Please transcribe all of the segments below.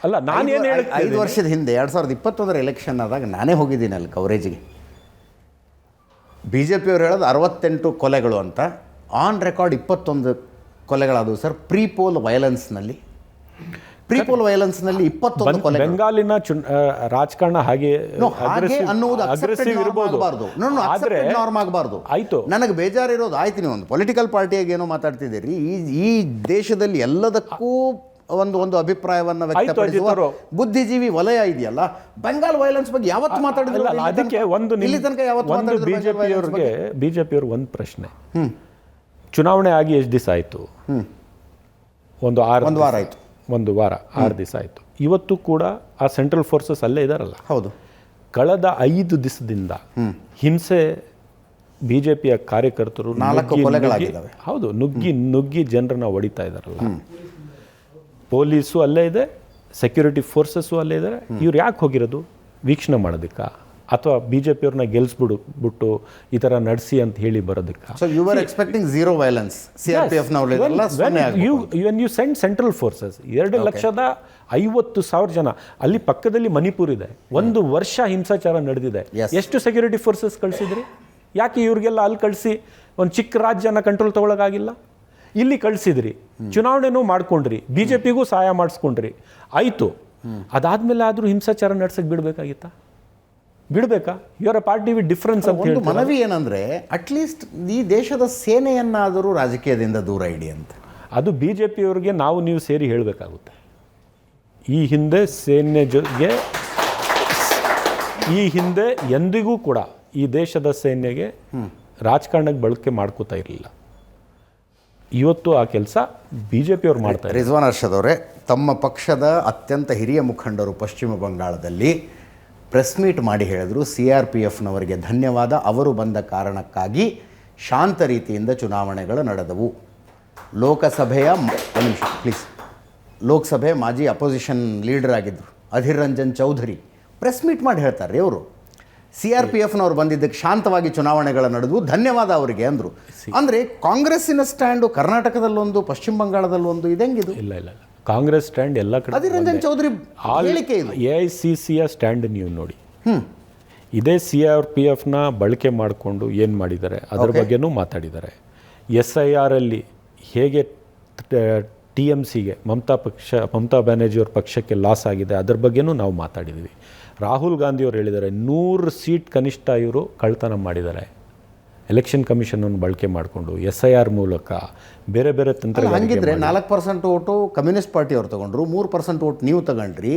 ಅಲ್ಲ ನಾನೇನು 5 ವರ್ಷದ ಹಿಂದೆ 2021 ಎಲೆಕ್ಷನ್ ಆದಾಗ ನಾನೇ ಹೋಗಿದ್ದೀನಿ ಅಲ್ಲಿ ಕವರೇಜಿಗೆ. BJP ಅವರು ಹೇಳೋದು 68 ಕೊಲೆಗಳು ಅಂತ, ಆನ್ ರೆಕಾರ್ಡ್ 21 ಕೊಲೆಗಳಾದವು ಸರ್. ಪ್ರೀಪೋಲ್ ವೈಲೆನ್ಸ್ನಲ್ಲಿ 21 ಕೊಲೆ. ಬೆಂಗಾಲಿನ ರಾಜಕಾರಣ ಹಾಗೆ ಅನ್ನುವುದು ಅಗ್ರೆಸಿವ್ ಇರಬಹುದು, ಆದರೆ ನಾರ್ಮ್ ಆಗಬಾರ್ದು. ಆಯ್ತು, ನನಗೆ ಬೇಜಾರಿರೋದು, ಆಯ್ತು ನೀವು ಒಂದು ಪೊಲಿಟಿಕಲ್ ಪಾರ್ಟಿಯಾಗಿ ಏನೋ ಮಾತಾಡ್ತಿದ್ದೀರಿ, ಈ ದೇಶದಲ್ಲಿ ಎಲ್ಲದಕ್ಕೂ ಒಂದು ಅಭಿಪ್ರಾಯವನ್ನು ವ್ಯಕ್ತಪಡಿಸುವ ಬುದ್ಧಿಜೀವಿ ವಲಯ ಇದೆಯಲ್ಲ. ಬೆಂಗಾಲ್ ವೈಲೆನ್ಸ್ ಬಗ್ಗೆ ಯಾವತ್ತು ಮಾತಾಡಿದ್ರು? ಅದಕ್ಕೆ ಒಂದು ಬಿಜೆಪಿಯವ್ರಿಗೆ ಒಂದು ಪ್ರಶ್ನೆ, ಚುನಾವಣೆ ಆಗಿ ಎಷ್ಟು ದಿವಸ ಆಯಿತು? ಒಂದು ವಾರ ಆಯಿತು. 6 ದಿವಸ ಆಯಿತು. ಇವತ್ತು ಕೂಡ ಆ ಸೆಂಟ್ರಲ್ ಫೋರ್ಸಸ್ ಅಲ್ಲೇ ಇದಾರಲ್ಲ. ಹೌದು. ಕಳೆದ 5 ದಿವಸದಿಂದ ಹಿಂಸೆ ಬಿಜೆಪಿಯ ಕಾರ್ಯಕರ್ತರು 4 ಕೊಲೆಗಳಾಗಿದ್ದಾವೆ. ಹೌದು, ನುಗ್ಗಿ ಜನರನ್ನ ಹೊಡಿತಾ ಇದಾರಲ್ಲ. ಪೊಲೀಸು ಅಲ್ಲೇ ಇದೆ, ಸೆಕ್ಯೂರಿಟಿ ಫೋರ್ಸಸ್ಸು ಅಲ್ಲೇ ಇದ್ದಾರೆ. ಇವ್ರು ಯಾಕೆ ಹೋಗಿರೋದು? ವೀಕ್ಷಣೆ ಮಾಡೋದಕ್ಕೆ, ಅಥವಾ ಬಿಜೆಪಿಯವ್ರನ್ನ ಗೆಲ್ಸ್ಬಿಟ್ಟು ಈ ಥರ ನಡೆಸಿ ಅಂತ ಹೇಳಿ ಬರೋದಕ್ಕೆ? So you are expecting zero violence. When you send central forces 2,50,000 ಜನ, ಅಲ್ಲಿ ಪಕ್ಕದಲ್ಲಿ ಮಣಿಪುರ್ ಇದೆ, 1 ವರ್ಷ ಹಿಂಸಾಚಾರ ನಡೆದಿದೆ. ಎಷ್ಟು ಸೆಕ್ಯೂರಿಟಿ ಫೋರ್ಸಸ್ ಕಳಿಸಿದ್ರಿ? ಯಾಕೆ ಇವ್ರಿಗೆಲ್ಲ ಅಲ್ಲಿ ಕಳಿಸಿ ಒಂದು ಚಿಕ್ಕ ರಾಜ್ಯನ ಕಂಟ್ರೋಲ್ ತಗೊಳಕ್ಕಾಗಿಲ್ಲ? ಇಲ್ಲಿ ಕಳಿಸಿದ್ರಿ, ಚುನಾವಣೆನೂ ಮಾಡ್ಕೊಂಡ್ರಿ, ಬಿಜೆಪಿಗೂ ಸಹಾಯ ಮಾಡಿಸ್ಕೊಂಡ್ರಿ, ಆಯಿತು. ಅದಾದ್ಮೇಲೆ ಆದರೂ ಹಿಂಸಾಚಾರ ನಡ್ಸಕ್ಕೆ ಬಿಡಬೇಕಾಗಿತ್ತಾ? You are a party with difference ಅಂತ ಹೇಳಿ ಮನವಿ ಏನಂದ್ರೆ, ಅಟ್ಲೀಸ್ಟ್ ಈ ದೇಶದ ಸೇನೆಯನ್ನಾದರೂ ರಾಜಕೀಯದಿಂದ ದೂರ ಇಡಿ ಅಂತ. ಅದು ಬಿಜೆಪಿಯವ್ರಿಗೆ ನೀವು ಸೇರಿ ಹೇಳಬೇಕಾಗುತ್ತೆ. ಈ ಹಿಂದೆ ಎಂದಿಗೂ ಕೂಡ ಈ ದೇಶದ ಸೇನೆಗೆ ರಾಜಕಾರಣಕ್ಕೆ ಬಳಕೆ ಮಾಡ್ಕೋತಾ ಇರಲಿಲ್ಲ. ಇವತ್ತು ಆ ಕೆಲಸ ಬಿಜೆಪಿಯವ್ರು ಮಾಡ್ತಾರೆ. ರಿಜ್ವಾನ್ ಅರ್ಷದ್ ಅವರೇ, ತಮ್ಮ ಪಕ್ಷದ ಅತ್ಯಂತ ಹಿರಿಯ ಮುಖಂಡರು ಪಶ್ಚಿಮ ಬಂಗಾಳದಲ್ಲಿ ಪ್ರೆಸ್ ಮೀಟ್ ಮಾಡಿ ಹೇಳಿದ್ರು, CRPFನವರಿಗೆ ಧನ್ಯವಾದ, ಅವರು ಬಂದ ಕಾರಣಕ್ಕಾಗಿ ಶಾಂತ ರೀತಿಯಿಂದ ಚುನಾವಣೆಗಳು ನಡೆದವು. ಲೋಕಸಭೆಯ ಲೋಕಸಭೆ ಮಾಜಿ ಅಪೋಸಿಷನ್ ಲೀಡರ್ ಆಗಿದ್ದರು ಅಧೀರ್ ರಂಜನ್ ಚೌಧರಿ ಪ್ರೆಸ್ ಮೀಟ್ ಮಾಡಿ ಹೇಳ್ತಾರೆ, ಅವರು CRPFನವ್ರು ಬಂದಿದ್ದಕ್ಕೆ ಶಾಂತವಾಗಿ ಚುನಾವಣೆಗಳು ನಡೆದವು, ಧನ್ಯವಾದ ಅವರಿಗೆ ಅಂದರು. ಅಂದರೆ ಕಾಂಗ್ರೆಸ್ಸಿನ ಸ್ಟ್ಯಾಂಡು ಕರ್ನಾಟಕದಲ್ಲೊಂದು, ಪಶ್ಚಿಮ ಬಂಗಾಳದಲ್ಲೊಂದು, ಇದೆಂಗಿದು? ಇಲ್ಲ, ಕಾಂಗ್ರೆಸ್ ಸ್ಟ್ಯಾಂಡ್ ಎಲ್ಲ ಕಡೆ. ಅಧೀರ್ ರಂಜನ್ ಚೌಧರಿ ಹೇಳಿಕೆ ಇದು. AICCಯ ಸ್ಟ್ಯಾಂಡ್ ನೀವು ನೋಡಿ. ಇದೇ CRPFನ ಬಳಕೆ ಮಾಡಿಕೊಂಡು ಏನು ಮಾಡಿದ್ದಾರೆ ಅದರ ಬಗ್ಗೆನೂ ಮಾತಾಡಿದ್ದಾರೆ. SIR ಅಲ್ಲಿ ಹೇಗೆ TMCಗೆ ಮಮತಾ ಬ್ಯಾನರ್ಜಿಯವ್ರ ಪಕ್ಷಕ್ಕೆ ಲಾಸ್ ಆಗಿದೆ ಅದರ ಬಗ್ಗೆನೂ ನಾವು ಮಾತಾಡಿದ್ವಿ. ರಾಹುಲ್ ಗಾಂಧಿಯವರು ಹೇಳಿದ್ದಾರೆ 100 ಸೀಟ್ ಕನಿಷ್ಠ ಇವರು ಕಳ್ತನ ಮಾಡಿದ್ದಾರೆ. ಎಲೆಕ್ಷನ್ ಕಮಿಷನನ್ನು ಬಳಕೆ ಮಾಡಿಕೊಂಡು SIR ಮೂಲಕ ಬೇರೆ ತಂತ್ರ. ಹಂಗಿದ್ರೆ 4% ಓಟು ಕಮ್ಯುನಿಸ್ಟ್ ಪಾರ್ಟಿ ಅವ್ರು ತಗೊಂಡ್ರು, 3% ಓಟ್ ನೀವು ತಗೊಂಡ್ರಿ.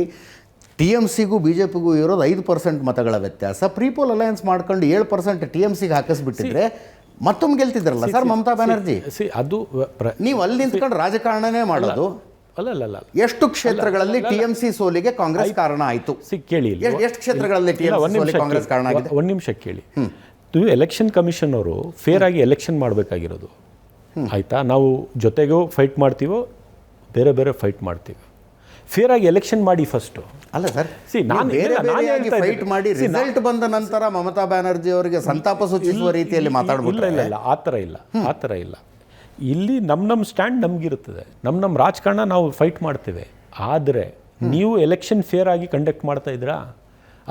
TMCಗೂ BJPಗೂ ಇರೋದು 5% ಮತಗಳ ವ್ಯತ್ಯಾಸ. ಪ್ರೀಪೋಲ್ ಅಲಯನ್ಸ್ ಮಾಡ್ಕೊಂಡು 7% TMCಗೆ ಹಾಕಿಸ್ಬಿಟ್ಟಿದ್ರೆ ಮತ್ತೊಮ್ಮೆ ಗೆಲ್ತಿದ್ರಲ್ಲ ಸರ್ ಮಮತಾ ಬ್ಯಾನರ್ಜಿ. ಅದು ನೀವು ಅಲ್ಲಿ ನಿಂತ್ಕೊಂಡು ರಾಜಕಾರಣನೇ ಮಾಡೋದು. ಅಲ್ಲ, ಎಷ್ಟು ಕ್ಷೇತ್ರಗಳಲ್ಲಿ TMC ಸೋಲಿಗೆ ಕಾಂಗ್ರೆಸ್ ಕಾರಣ ಆಯಿತು? ಕೇಳಿ, ಎಷ್ಟು ಕ್ಷೇತ್ರಗಳಲ್ಲಿ TMC ಸೋಲಿಗೆ ಕಾಂಗ್ರೆಸ್ ಕಾರಣ ಆಗಿದೆ? ಒಂದು ನಿಮಿಷ ಕೇಳಿ. ಎಲೆಕ್ಷನ್ ಕಮಿಷನ್ ಅವರು ಫೇರ್ ಆಗಿ ಎಲೆಕ್ಷನ್ ಮಾಡಬೇಕಾಗಿರೋದು, ಆಯಿತಾ? ನಾವು ಜೊತೆಗೂ ಫೈಟ್ ಮಾಡ್ತೀವೋ, ಬೇರೆ ಫೈಟ್ ಮಾಡ್ತೀವಿ. ಫೇರ್ ಆಗಿ ಎಲೆಕ್ಷನ್ ಮಾಡಿ ಫಸ್ಟು. ಅಲ್ಲ ಸರ್, ಫೈಟ್ ಮಾಡಿ ರಿಸಲ್ಟ್ ಬಂದ ನಂತರ ಮಮತಾ ಬ್ಯಾನರ್ಜಿ ಅವರಿಗೆ ಸಂತಾಪ ಸೂಚಿಸುವ ರೀತಿಯಲ್ಲಿ ಮಾತಾಡಬಹುದು. ಇಲ್ಲ, ಆ ಥರ ಇಲ್ಲ. ಇಲ್ಲಿ ನಮ್ಮ ಸ್ಟ್ಯಾಂಡ್ ನಮಗಿರುತ್ತದೆ, ನಮ್ಮ ರಾಜಕಾರಣ ನಾವು ಫೈಟ್ ಮಾಡ್ತೇವೆ. ಆದರೆ ನೀವು ಎಲೆಕ್ಷನ್ ಫೇರ್ ಆಗಿ ಕಂಡಕ್ಟ್ ಮಾಡ್ತಾ ಇದ್ರಾ,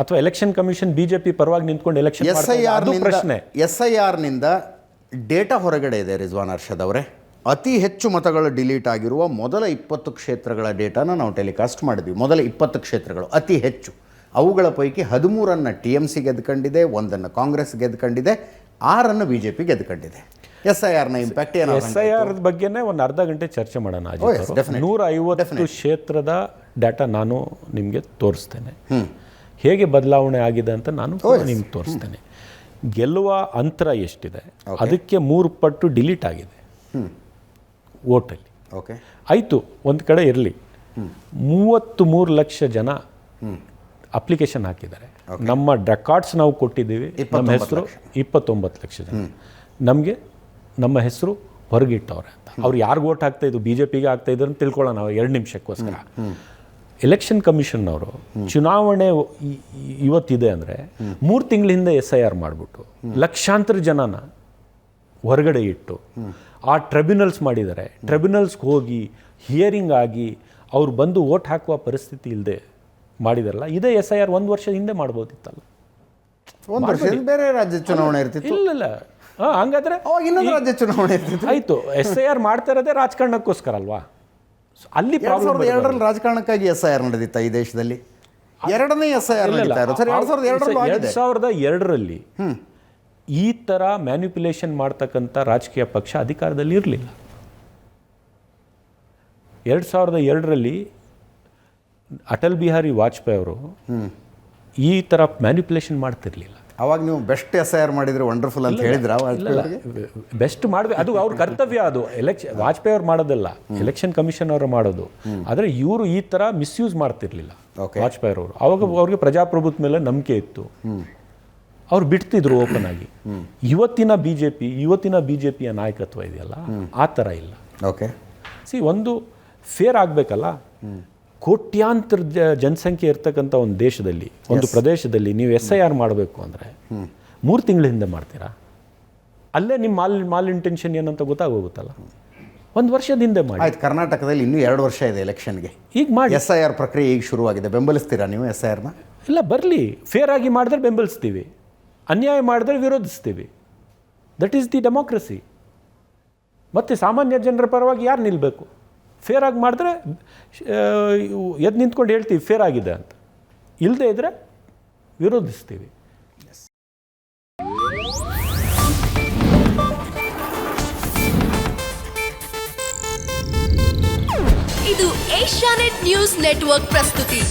ಅಥವಾ ಎಲೆಕ್ಷನ್ ಕಮಿಷನ್ BJP ಪರವಾಗಿ ನಿಂತ್ಕೊಂಡು ಎಲೆಕ್ಷನ್ ಪ್ರಶ್ನೆ. SIRನಿಂದ ಡೇಟಾ ಹೊರಗಡೆ ಇದೆ ರಿಜ್ವಾನ್ ಅರ್ಷದ್ ಅವರೇ. ಅತಿ ಹೆಚ್ಚು ಮತಗಳು ಡಿಲೀಟ್ ಆಗಿರುವ ಮೊದಲ 20 ಕ್ಷೇತ್ರಗಳ ಡೇಟಾನ ನಾವು ಟೆಲಿಕಾಸ್ಟ್ ಮಾಡಿದ್ವಿ. ಮೊದಲ 20 ಕ್ಷೇತ್ರಗಳು ಅತಿ ಹೆಚ್ಚು, ಅವುಗಳ ಪೈಕಿ 13 TMC ಗೆದ್ಕೊಂಡಿದೆ, 1 ಕಾಂಗ್ರೆಸ್ ಗೆದ್ಕೊಂಡಿದೆ, 6 BJP ಗೆದ್ಕೊಂಡಿದೆ. SIRನ ಇಂಪ್ಯಾಕ್ಟ್ ಏನು? SIR ಬಗ್ಗೆನೇ ಒಂದು ಅರ್ಧ ಗಂಟೆ ಚರ್ಚೆ ಮಾಡೋಣ. 150 ಕ್ಷೇತ್ರದ ಡಾಟಾ ನಾನು ನಿಮಗೆ ತೋರಿಸ್ತೇನೆ, ಹೇಗೆ ಬದಲಾವಣೆ ಆಗಿದೆ ಅಂತ ನಾನು ನಿಮ್ಗೆ ತೋರಿಸ್ತೇನೆ. ಗೆಲ್ಲುವ ಅಂತರ ಎಷ್ಟಿದೆ, ಅದಕ್ಕೆ 3 ಪಟ್ಟು ಡಿಲೀಟ್ ಆಗಿದೆ ಓಟಲ್ಲಿ. ಆಯಿತು, ಒಂದು ಕಡೆ ಇರಲಿ. 33 ಲಕ್ಷ ಜನ ಅಪ್ಲಿಕೇಶನ್ ಹಾಕಿದ್ದಾರೆ. ನಮ್ಮ ರೆಕಾರ್ಡ್ಸ್ ನಾವು ಕೊಟ್ಟಿದ್ದೀವಿ. ನಮ್ಮ ಹೆಸರು 29 ಲಕ್ಷ ಜನ. ನಮ್ಮ ಹೆಸರು ಹೊರಗಿಟ್ಟವ್ರೆ ಅಂತ. ಅವ್ರು ಯಾರಿಗೆ ಓಟ್ ಹಾಕ್ತಾಯಿದ್ದು, BJPಗೆ ಆಗ್ತಾಯಿದ್ರು ಅಂತ ತಿಳ್ಕೊಳ್ಳೋಣ ನಾವು 2 ನಿಮಿಷಕ್ಕೋಸ್ಕರ. ಎಲೆಕ್ಷನ್ ಕಮಿಷನ್ನವರು ಚುನಾವಣೆ ಇವತ್ತಿದೆ ಅಂದರೆ 3 ತಿಂಗಳ ಹಿಂದೆ SIR ಮಾಡಿಬಿಟ್ಟು ಲಕ್ಷಾಂತರ ಜನನ ಹೊರಗಡೆ ಇಟ್ಟು ಆ ಟ್ರಿಬ್ಯುನಲ್ಸ್ ಮಾಡಿದ್ದಾರೆ. ಟ್ರಿಬ್ಯುನಲ್ಸ್ಗೆ ಹೋಗಿ ಹಿಯರಿಂಗ್ ಆಗಿ ಅವ್ರು ಬಂದು ಓಟ್ ಹಾಕುವ ಪರಿಸ್ಥಿತಿ ಇಲ್ಲದೆ ಮಾಡಿದಾರಲ್ಲ, ಇದೇ SIR 1 ವರ್ಷದ ಹಿಂದೆ ಮಾಡ್ಬೋದಿತ್ತಲ್ಲ. 1 ವರ್ಷದಿಂದ ಬೇರೆ ರಾಜ್ಯ ಚುನಾವಣೆ ಇರ್ತಿತ್ತು. ಇಲ್ಲ ಹಂಗಾದ್ರೆ ಅವಾಗ ಇನ್ನೊಂದು ರಾಜ್ಯ ಚುನಾವಣೆ ಇರ್ತಿತ್ತು. ಆಯಿತು, SIR ಮಾಡ್ತಾ ಇರೋದೇ ರಾಜಕಾರಣಕ್ಕೋಸ್ಕರ ಅಲ್ವಾ. ಅಲ್ಲಿ 2002ರಲ್ಲಿ ರಾಜಕಾರಣಕ್ಕಾಗಿ SIR ನಡೆದಿತ್ತ ಈ ದೇಶದಲ್ಲಿ? ಎರಡನೇ SIR ನಡೀತಾ ಇರೋದು ಸರ್ 2002ರಲ್ಲಿ ಈ ಥರ ಮ್ಯಾನಿಪ್ಯುಲೇಷನ್ ಮಾಡ್ತಕ್ಕಂಥ ರಾಜಕೀಯ ಪಕ್ಷ ಅಧಿಕಾರದಲ್ಲಿ ಇರಲಿಲ್ಲ. 2002ರಲ್ಲಿ ಅಟಲ್ ಬಿಹಾರಿ ವಾಜಪೇಯಿ ಅವರು ಈ ಥರ ಮ್ಯಾನಿಪ್ಯುಲೇಷನ್ ಮಾಡ್ತಿರ್ಲಿಲ್ಲ. ಅವಾಗ ನೀವು ಬೆಸ್ಟ್ SIR ಮಾಡಿದ್ರೆ ವಂಡರ್ಫುಲ್ ಅಂತ ಹೇಳಿದ್ರ? ಬೆಸ್ಟ್ ಮಾಡಬೇಕು, ಅದು ಅವ್ರ ಕರ್ತವ್ಯ. ಅದು ವಾಜಪೇಯಿ ಅವ್ರು ಮಾಡೋದಲ್ಲ, ಎಲೆಕ್ಷನ್ ಕಮಿಷನ್ ಅವರು ಮಾಡೋದು. ಆದರೆ ಇವರು ಈ ಥರ ಮಿಸ್ಯೂಸ್ ಮಾಡ್ತಿರ್ಲಿಲ್ಲ ವಾಜಪೇಯಿ ಅವರು. ಅವಾಗ ಅವ್ರಿಗೆ ಪ್ರಜಾಪ್ರಭುತ್ವ ಮೇಲೆ ನಂಬಿಕೆ ಇತ್ತು, ಅವ್ರು ಬಿಡ್ತಿದ್ರು ಓಪನ್ ಆಗಿ. ಇವತ್ತಿನ BJPಯ ನಾಯಕತ್ವ ಇದೆಯಲ್ಲ, ಆ ಥರ ಇಲ್ಲ. ಓಕೆ, ಒಂದು ಫೇರ್ ಆಗಬೇಕಲ್ಲ. ಕೋಟ್ಯಾಂತರ ಜನಸಂಖ್ಯೆ ಇರ್ತಕ್ಕಂಥ ಒಂದು ದೇಶದಲ್ಲಿ, ಒಂದು ಪ್ರದೇಶದಲ್ಲಿ ನೀವು SIR ಮಾಡಬೇಕು ಅಂದರೆ 3 ತಿಂಗಳ ಹಿಂದೆ ಮಾಡ್ತೀರಾ? ಅಲ್ಲೇ ನಿಮ್ಮ ಮಾಲ್ ಇಂಟೆನ್ಷನ್ ಏನಂತ ಗೊತ್ತಾಗೋಗುತ್ತಲ್ಲ. 1 ವರ್ಷದ ಹಿಂದೆ ಮಾಡಿ. ಆಯ್ತು, ಕರ್ನಾಟಕದಲ್ಲಿ ಇನ್ನೂ 2 ವರ್ಷ ಇದೆ ಎಲೆಕ್ಷನ್ಗೆ. ಈಗ ಮಾಡಿ. SIR ಪ್ರಕ್ರಿಯೆ ಈಗ ಶುರುವಾಗಿದೆ. ಬೆಂಬಲಿಸ್ತೀರಾ ನೀವು SIRನ? ಇಲ್ಲ, ಬರಲಿ. ಫೇರ್ ಆಗಿ ಮಾಡಿದ್ರೆ ಬೆಂಬಲಿಸ್ತೀವಿ, ಅನ್ಯಾಯ ಮಾಡಿದ್ರೆ ವಿರೋಧಿಸ್ತೀವಿ. That is the democracy. ಮತ್ತು ಸಾಮಾನ್ಯ ಜನರ ಪರವಾಗಿ ಯಾರು ನಿಲ್ಲಬೇಕು? ಫೇರ್ ಆಗಿ ಮಾಡಿದ್ರೆ ಎದ್ದು ನಿಂತ್ಕೊಂಡು ಹೇಳ್ತೀವಿ ಫೇರ್ ಆಗಿದೆ ಅಂತ, ಇಲ್ಲದೆ ಇದ್ದರೆ ವಿರೋಧಿಸ್ತೀವಿ. ಇದು ಏಷ್ಯಾನೆಟ್ ನ್ಯೂಸ್ ನೆಟ್ವರ್ಕ್ ಪ್ರಸ್ತುತಿ.